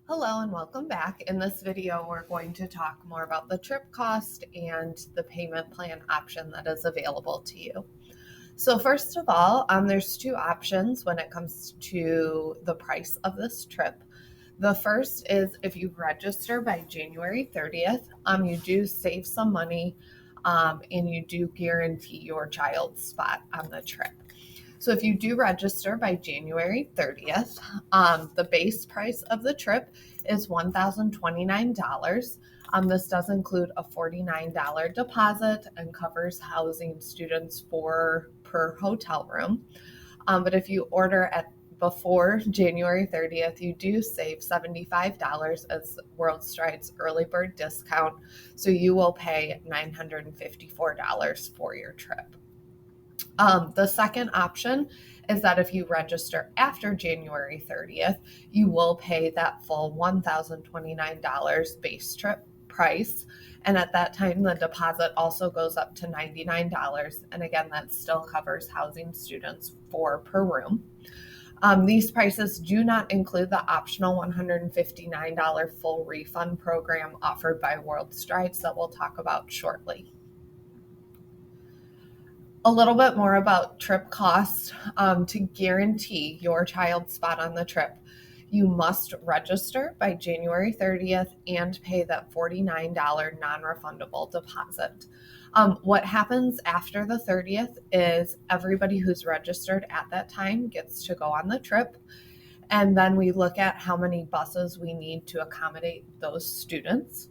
Hello and welcome back. In this video, we're going to talk more about the trip cost and the payment plan option that is available to you. So first of all, there's two options when it comes to the price of this trip. The first is if you register by January 30th, you do save some money and you do guarantee your child's spot on the trip. So if you do register by January 30th, the base price of the trip is $1,029. This does include a $49 deposit and covers housing students per hotel room. But if you order before January 30th, you do save $75 as World Strides early bird discount. So you will pay $954 for your trip. The second option is that if you register after January 30th, you will pay that full $1,029 base trip price. And at that time, the deposit also goes up to $99. And again, that still covers housing students per room. These prices do not include the optional $159 full refund program offered by World Strides that we'll talk about shortly. A little bit more about trip cost. To guarantee your child's spot on the trip, you must register by January 30th and pay that $49 non-refundable deposit. What happens after the 30th is everybody who's registered at that time gets to go on the trip. And then we look at how many buses we need to accommodate those students.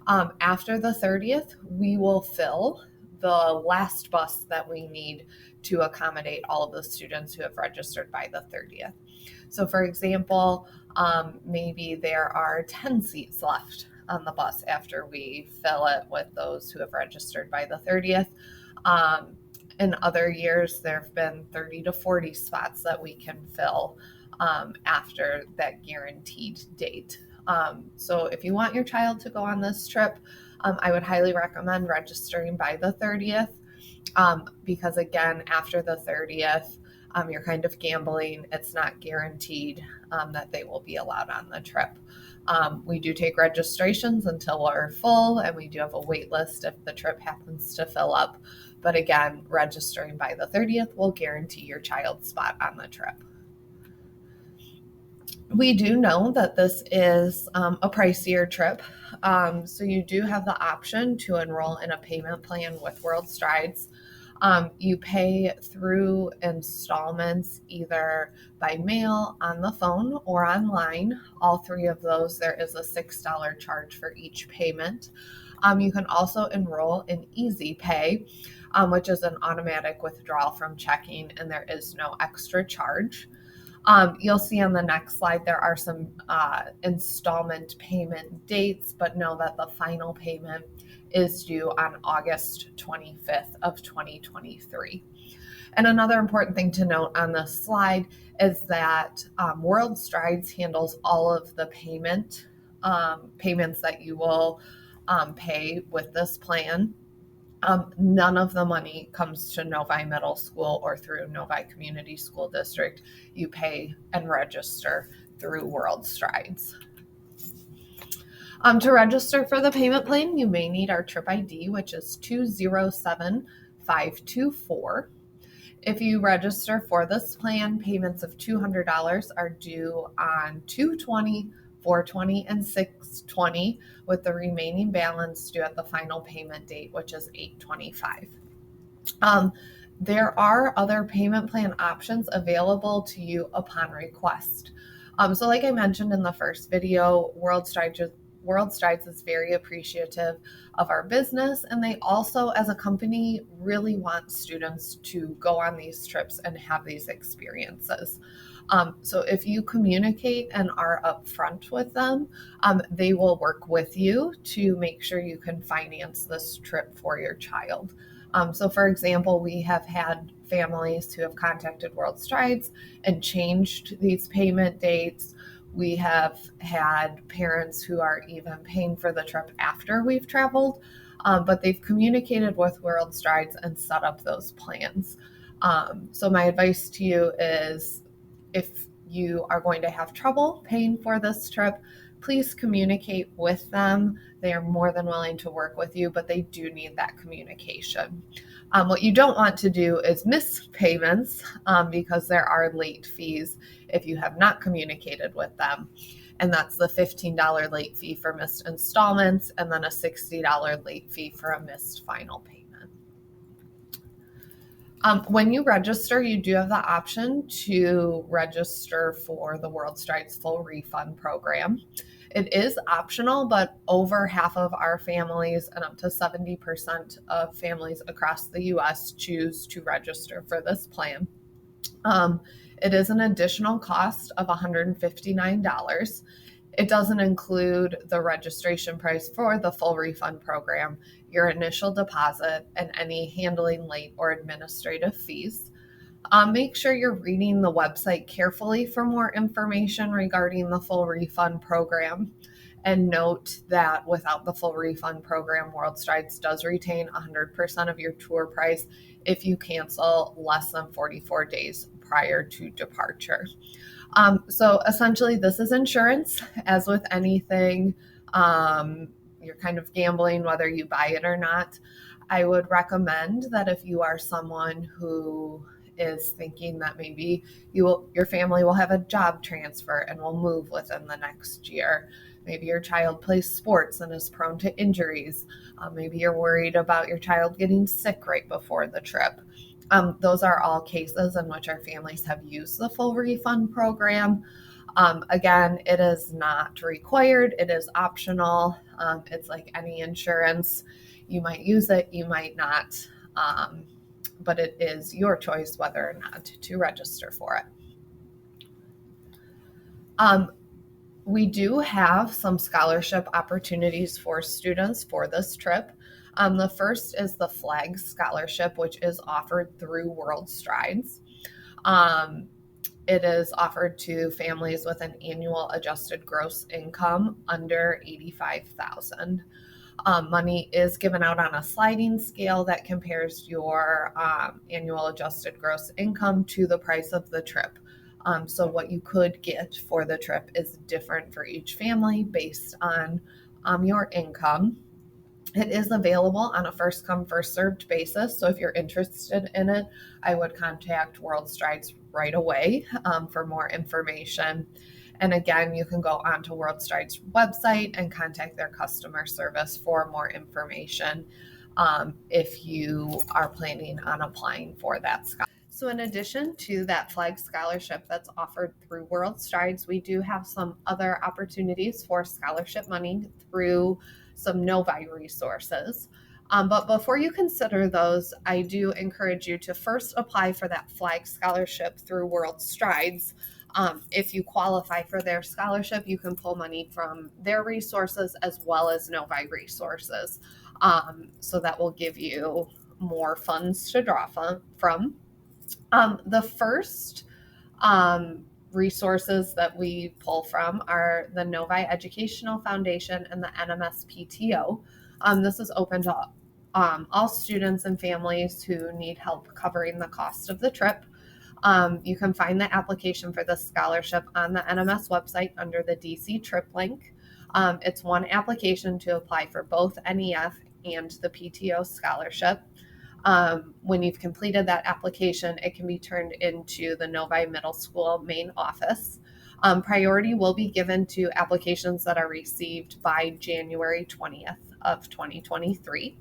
After the 30th, we will fill the last bus that we need to accommodate all of the students who have registered by the 30th. So for example, maybe there are 10 seats left on the bus after we fill it with those who have registered by the 30th. In other years, there have been 30 to 40 spots that we can fill after that guaranteed date. So if you want your child to go on this trip, I would highly recommend registering by the 30th because again, after the 30th, you're kind of gambling. It's not guaranteed that they will be allowed on the trip. We do take registrations until we're full, and we do have a wait list if the trip happens to fill up. But again, registering by the 30th will guarantee your child's spot on the trip. We do know that this is a pricier trip, so you do have the option to enroll in a payment plan with World Strides. You pay through installments either by mail, on the phone, or online. All three of those, there is a $6 charge for each payment. You can also enroll in Easy Pay, which is an automatic withdrawal from checking, and there is no extra charge. You'll see on the next slide there are some installment payment dates, but know that the final payment is due on August 25th of 2023. And another important thing to note on this slide is that World Strides handles all of the payments that you will pay with this plan. None of the money comes to Novi Middle School or through Novi Community School District. You pay and register through World Strides. To register for the payment plan, you may need our trip ID, which is 207524. If you register for this plan, payments of $200 are due on 2/20, 4/20, and 6/20, with the remaining balance due at the final payment date, which is 8/25. There are other payment plan options available to you upon request. So like I mentioned in the first video, World Strides is very appreciative of our business, and they also, as a company, really want students to go on these trips and have these experiences. So if you communicate and are upfront with them, they will work with you to make sure you can finance this trip for your child. So for example, we have had families who have contacted World Strides and changed these payment dates. We have had parents who are even paying for the trip after we've traveled, but they've communicated with World Strides and set up those plans. So my advice to you is, if you are going to have trouble paying for this trip, please communicate with them. They are more than willing to work with you, but they do need that communication. What you don't want to do is miss payments because there are late fees if you have not communicated with them. And that's the $15 late fee for missed installments, and then a $60 late fee for a missed final payment. When you register, you do have the option to register for the World Strides Full Refund Program. It is optional, but over half of our families and up to 70% of families across the US choose to register for this plan. It is an additional cost of $159. It doesn't include the registration price for the full refund program, your initial deposit, and any handling, late, or administrative fees. Make sure you're reading the website carefully for more information regarding the full refund program. And note that without the full refund program, World Strides does retain 100% of your tour price if you cancel less than 44 days prior to departure. So essentially, this is insurance. As with anything, you're kind of gambling whether you buy it or not. I would recommend that if you are someone who is thinking that maybe your family will have a job transfer and will move within the next year. Maybe your child plays sports and is prone to injuries. Maybe you're worried about your child getting sick right before the trip. Those are all cases in which our families have used the full refund program. Again, it is not required. It is optional. It's like any insurance. You might use it, you might not. But it is your choice whether or not to register for it. We do have some scholarship opportunities for students for this trip. The first is the FLAG scholarship, which is offered through World Strides. It is offered to families with an annual adjusted gross income under $85,000. Money is given out on a sliding scale that compares your annual adjusted gross income to the price of the trip. So what you could get for the trip is different for each family based on your income. It is available on a first come, first served basis. So if you're interested in it, I would contact World Strides right away for more information. And again, you can go onto World Strides website and contact their customer service for more information if you are planning on applying for that scholarship. So in addition to that FLAG scholarship that's offered through World Strides, we do have some other opportunities for scholarship money through some Novi resources. But before you consider those, I do encourage you to first apply for that FLAG scholarship through World Strides. If you qualify for their scholarship, you can pull money from their resources as well as Novi resources. So that will give you more funds to draw from. The first resources that we pull from are the Novi Educational Foundation and the NMS PTO. This is open to all students and families who need help covering the cost of the trip. You can find the application for this scholarship on the NMS website under the DC trip link. It's one application to apply for both NEF and the PTO scholarship. When you've completed that application, it can be turned into the Novi Middle School main office. Priority will be given to applications that are received by January 20th of 2023.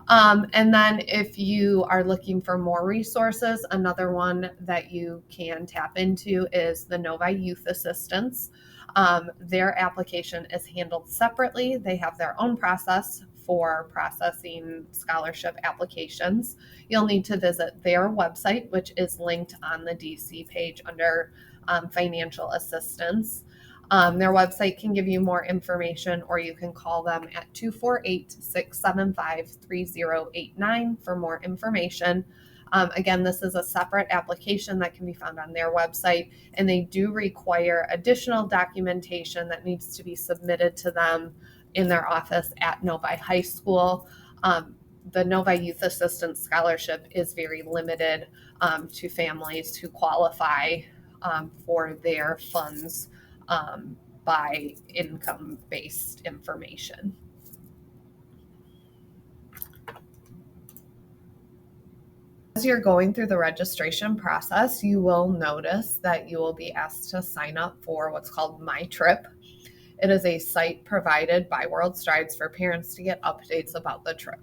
And then if you are looking for more resources, another one that you can tap into is the Novi Youth Assistance. Their application is handled separately. They have their own process for processing scholarship applications. You'll need to visit their website, which is linked on the DC page under financial assistance. Their website can give you more information, or you can call them at 248-675-3089 for more information. Again, this is a separate application that can be found on their website, and they do require additional documentation that needs to be submitted to them in their office at Novi High School. The Novi Youth Assistance Scholarship is very limited to families who qualify for their funds by income-based information. As you're going through the registration process, you will notice that you will be asked to sign up for what's called My Trip. It is a site provided by World Strides for parents to get updates about the trip.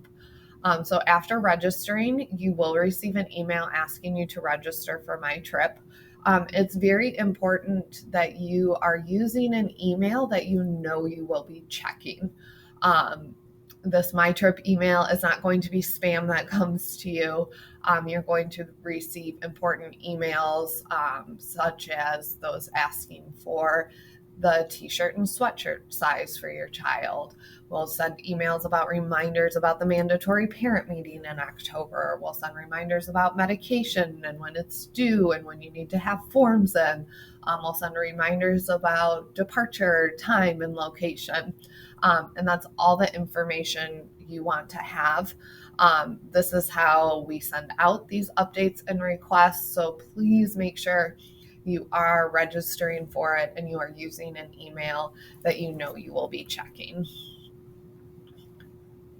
So after registering, you will receive an email asking you to register for My Trip. It's very important that you are using an email that you know you will be checking. This My Trip email is not going to be spam that comes to you. You're going to receive important emails such as those asking for the t-shirt and sweatshirt size for your child. We'll send emails about reminders about the mandatory parent meeting in October. We'll send reminders about medication and when it's due and when you need to have forms in. We'll send reminders about departure time and location. And that's all the information you want to have. This is how we send out these updates and requests. So please make sure you are registering for it and you are using an email that you know you will be checking.